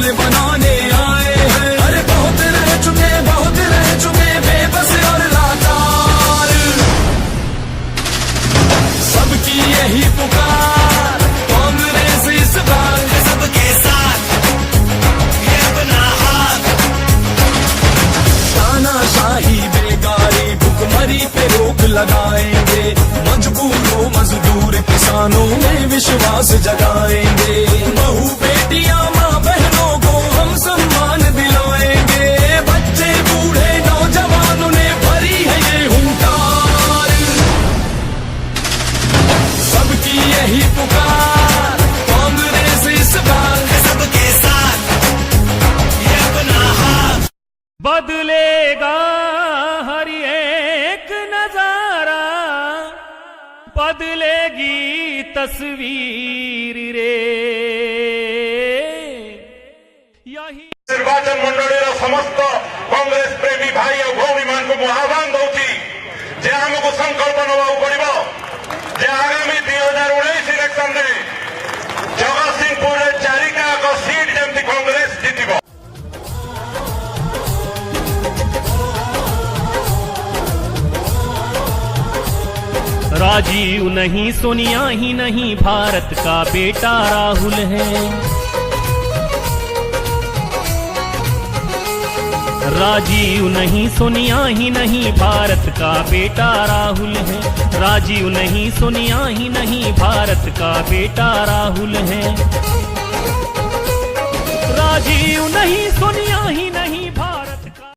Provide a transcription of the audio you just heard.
माहौल बनाने आए हैं। अरे बहुत रह चुके बेबस और लाचार, सबकी यही पुकार, कांग्रेस इस बार सबके साथ ये अपना हाथ। तानाशाही बेकारी भुखमरी पे रोक लगाएंगे, मजबूरों मजदूर किसानों में विश्वास जगाएंगे। बहू बेटियां माँ बहनों को हम सम्मान दिलाएंगे, बच्चे बूढ़े नौजवानों ने भरी है ये हुंकार, सबकी यही पुकार, कांग्रेस इस बार सबके साथ ये अपना हाथ। बदलेगा हर एक नजारा, बदलेगी तस्वीर रे यही। निर्वाचन मंडलीर समस्त कांग्रेस प्रेमी भाई और भौणी मान को आह्वान दूची जे आमको संकल्प नवा पड़ो जे आगामी 2019 इलेक्शन में जगतसिंहपुर 4 सीट जमती कांग्रेस जीतब। राजीव नहीं, सोनिया ही नहीं, भारत का बेटा राहुल है। राजीव नहीं, सोनिया ही नहीं, भारत का बेटा राहुल है। राजीव नहीं, सोनिया ही नहीं, भारत का बेटा राहुल है। राजीव नहीं, सोनिया ही नहीं।